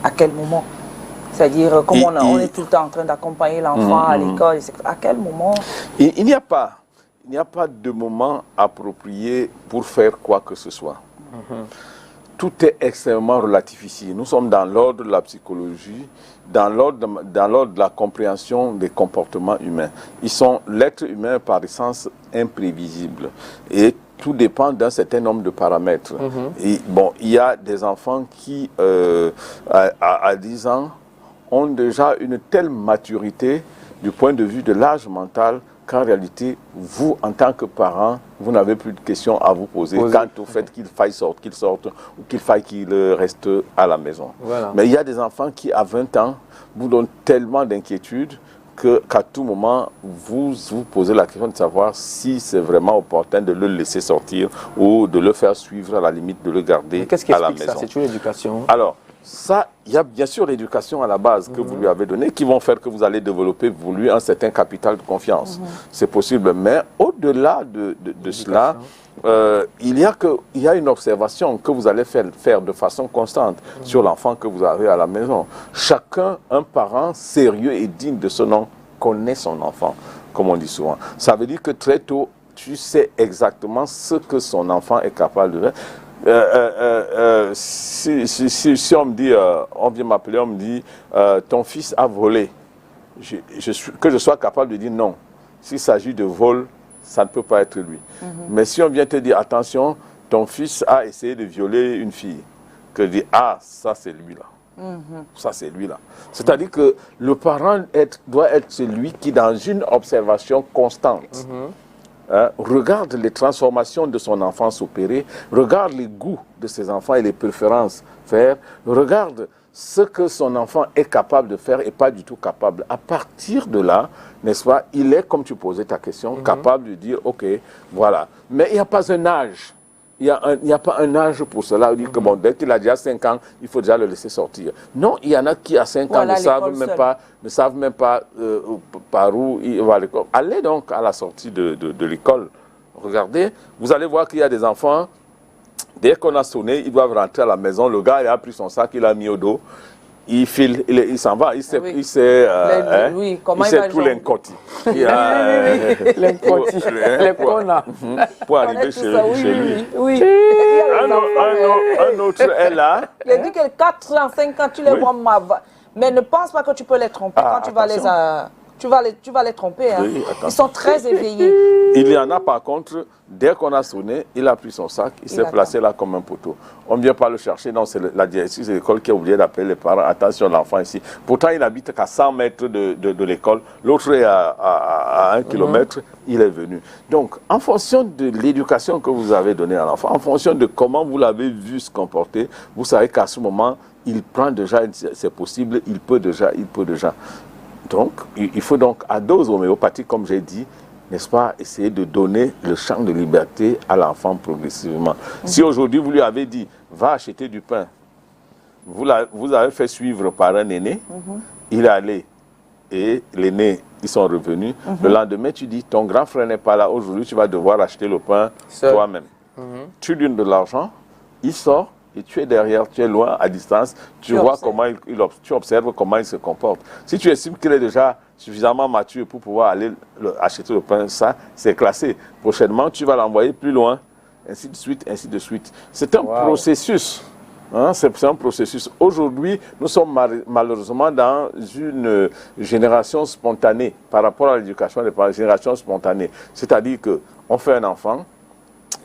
À quel moment? C'est-à-dire, comme on est tout le temps en train d'accompagner l'enfant à l'école, à quel moment? Il n'y a pas de moment approprié pour faire quoi que ce soit. Tout est extrêmement relatif ici. Nous sommes dans l'ordre de la psychologie, dans l'ordre de la compréhension des comportements humains. L'être humain, par essence, imprévisible. Et tout dépend d'un certain nombre de paramètres. Et bon, il y a des enfants qui, à 10 ans, ont déjà une telle maturité du point de vue de l'âge mental qu'en réalité, vous, en tant que parent, vous n'avez plus de questions à vous poser quant au fait qu'il faille qu'il sorte ou qu'il faille qu'il reste à la maison. Voilà. Mais il y a des enfants qui, à 20 ans, vous donnent tellement d'inquiétude qu'à tout moment, vous vous posez la question de savoir si c'est vraiment opportun de le laisser sortir ou de le faire suivre, à la limite de le garder Qu'est-ce qui à la explique maison. ça? C'est une éducation. Alors, ça, il y a bien sûr l'éducation à la base que vous lui avez donnée qui vont faire que vous allez développer pour lui un certain capital de confiance. C'est possible, mais au-delà de cela, il y a une observation que vous allez faire de façon constante sur l'enfant que vous avez à la maison. Chacun, un parent sérieux et digne de ce nom, connaît son enfant, comme on dit souvent. Ça veut dire que très tôt, tu sais exactement ce que son enfant est capable de faire. Si on me dit, on vient m'appeler, on me dit, ton fils a volé, que je sois capable de dire non. S'il s'agit de vol, ça ne peut pas être lui. Mais si on vient te dire, attention, ton fils a essayé de violer une fille, que je dis, ah, ça c'est lui-là. Ça c'est lui-là. C'est-à-dire que le parent doit être celui qui, dans une observation constante, regarde les transformations de son enfant s'opérer, regarde les goûts de ses enfants et les préférences faire, regarde ce que son enfant est capable de faire et pas du tout capable. À partir de là, n'est-ce pas, il est, comme tu posais ta question, capable de dire, ok, voilà. Mais il n'y a pas un âge. Il n'y a pas un âge pour cela. On dit que bon, dès qu'il a déjà 5 ans, il faut déjà le laisser sortir. Non, il y en a qui, à 5 ans, ne savent même pas par où il va à l'école. Allez donc à la sortie de l'école. Regardez, vous allez voir qu'il y a des enfants, dès qu'on a sonné, ils doivent rentrer à la maison. Le gars, il a pris son sac, il l'a mis au dos. Il file, il s'en va, il sait tout l'incoti. L'incoti, l'incona. Pour arriver chez lui. Oui. Un autre est là. Il a dit que 4 ans, 5 ans, tu les vois, mais ne pense pas que tu peux les tromper quand tu vas tu vas les tromper. Hein. Oui, ils sont très éveillés. Il y en a par contre, dès qu'on a sonné, il a pris son sac, il s'est placé là comme un poteau. On ne vient pas le chercher, non, c'est la directrice de l'école qui a oublié d'appeler les parents. Attention, l'enfant ici. Pourtant, il habite qu'à 100 mètres de l'école. L'autre est à 1 kilomètre, il est venu. Donc, en fonction de l'éducation que vous avez donnée à l'enfant, en fonction de comment vous l'avez vu se comporter, vous savez qu'à ce moment, il prend déjà, c'est possible, il peut déjà. Donc, il faut donc, à dose homéopathique, comme j'ai dit, n'est-ce pas, essayer de donner le champ de liberté à l'enfant progressivement. Si aujourd'hui, vous lui avez dit, va acheter du pain, vous avez fait suivre par un aîné, il est allé, et l'aîné, ils sont revenus. Le lendemain, tu dis, ton grand frère n'est pas là, aujourd'hui, tu vas devoir acheter le pain toi-même. Tu lui donnes de l'argent, il sort, et tu es derrière, tu es loin, à distance, tu vois comment tu observes comment il se comporte. Si tu estimes qu'il est déjà suffisamment mature pour pouvoir aller acheter le pain, ça, c'est classé. Prochainement, tu vas l'envoyer plus loin, ainsi de suite, ainsi de suite. C'est un processus. Hein, c'est un processus. Aujourd'hui, nous sommes malheureusement dans une génération spontanée par rapport à l'éducation des parents, génération spontanée. C'est-à-dire qu'on fait un enfant,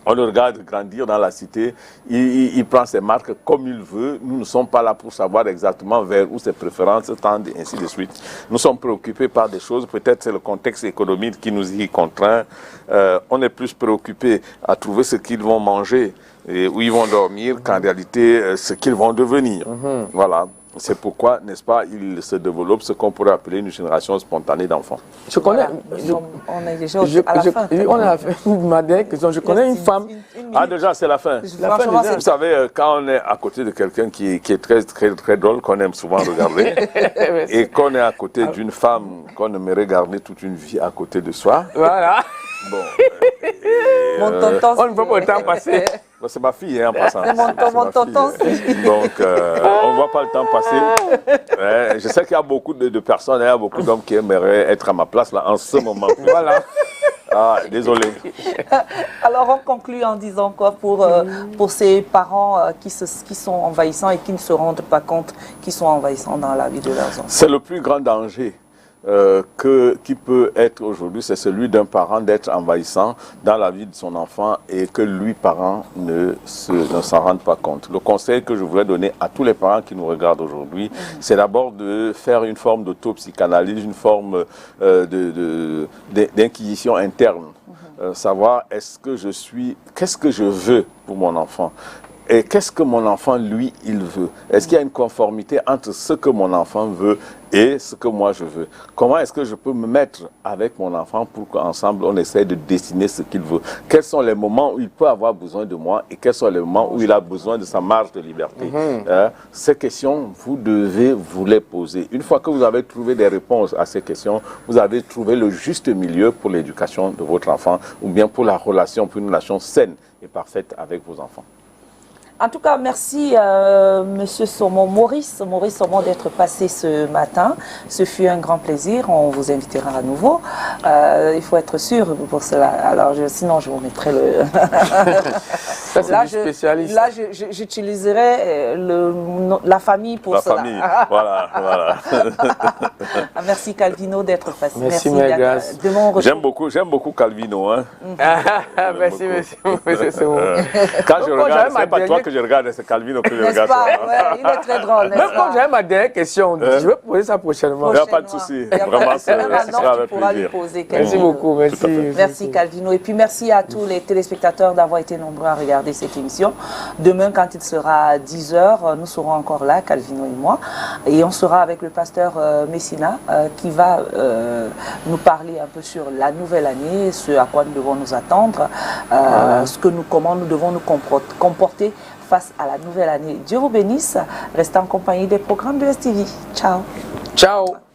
on le regarde grandir dans la cité, il prend ses marques comme il veut. Nous ne sommes pas là pour savoir exactement vers où ses préférences tendent, et ainsi de suite. Nous sommes préoccupés par des choses, peut-être c'est le contexte économique qui nous y contraint. On est plus préoccupés à trouver ce qu'ils vont manger et où ils vont dormir qu'en réalité ce qu'ils vont devenir. Voilà. C'est pourquoi, n'est-ce pas, il se développe ce qu'on pourrait appeler une génération spontanée d'enfants. Je connais. Voilà, on est déjà à la fin. On est à la fin. Ma dernière question. Je connais une femme. Déjà, c'est la fin. Vous savez, quand on est à côté de quelqu'un qui est très, très, très drôle, qu'on aime souvent regarder, et qu'on est à côté d'une femme qu'on aimerait garder toute une vie à côté de soi. Voilà. Bon. Mon tonton, on ne peut pas le temps passer. c'est ma fille hein, en passant. C'est mon tonton aussi. Donc, on ne voit pas le temps passer. Je sais qu'il y a beaucoup de personnes, il y a beaucoup d'hommes qui aimeraient être à ma place là, en ce moment. Voilà. Ah, désolé. Alors, on conclut en disant quoi pour ces parents qui sont envahissants et qui ne se rendent pas compte qu'ils sont envahissants dans la vie de leurs enfants? C'est le plus grand danger qui peut être aujourd'hui, c'est celui d'un parent d'être envahissant dans la vie de son enfant et que lui, parent, ne s'en rende pas compte. Le conseil que je voudrais donner à tous les parents qui nous regardent aujourd'hui, c'est d'abord de faire une forme d'autopsychanalyse, une forme d'inquisition interne. Savoir qu'est-ce que je veux pour mon enfant? Et qu'est-ce que mon enfant, lui, il veut? Est-ce qu'il y a une conformité entre ce que mon enfant veut et ce que moi je veux? Comment est-ce que je peux me mettre avec mon enfant pour qu'ensemble on essaye de dessiner ce qu'il veut? Quels sont les moments où il peut avoir besoin de moi et quels sont les moments où il a besoin de sa marge de liberté? Ces questions, vous devez vous les poser. Une fois que vous avez trouvé des réponses à ces questions, vous avez trouvé le juste milieu pour l'éducation de votre enfant ou bien pour la relation, pour une relation saine et parfaite avec vos enfants. En tout cas, merci Monsieur Somon, Maurice Somon d'être passé ce matin. Ce fut un grand plaisir. On vous invitera à nouveau. Il faut être sûr pour cela. Alors, sinon, je vous mettrai le... Ça, c'est du spécialiste. Là, j'utiliserai la famille pour cela. La famille, voilà. Merci Calvino d'être passé. Merci Mégras. J'aime beaucoup Calvino. Hein. Merci. C'est bon. Quand je regarde, c'est pas toi que je regarde, c'est Calvino que je regarde. Il est très drôle. Même quand j'avais ma dernière question, je vais poser ça prochainement. Il n'y a pas de souci. Vraiment, ce sera avec plaisir. Merci beaucoup. Merci Calvino. Et puis merci à tous les téléspectateurs d'avoir été nombreux à regarder cette émission. Demain, quand il sera 10h, nous serons encore là, Calvino et moi. Et on sera avec le pasteur Messina qui va nous parler un peu sur la nouvelle année, ce à quoi nous devons nous attendre, comment nous devons nous comporter face à la nouvelle année. Dieu vous bénisse. Restez en compagnie des programmes de STV. Ciao. Ciao.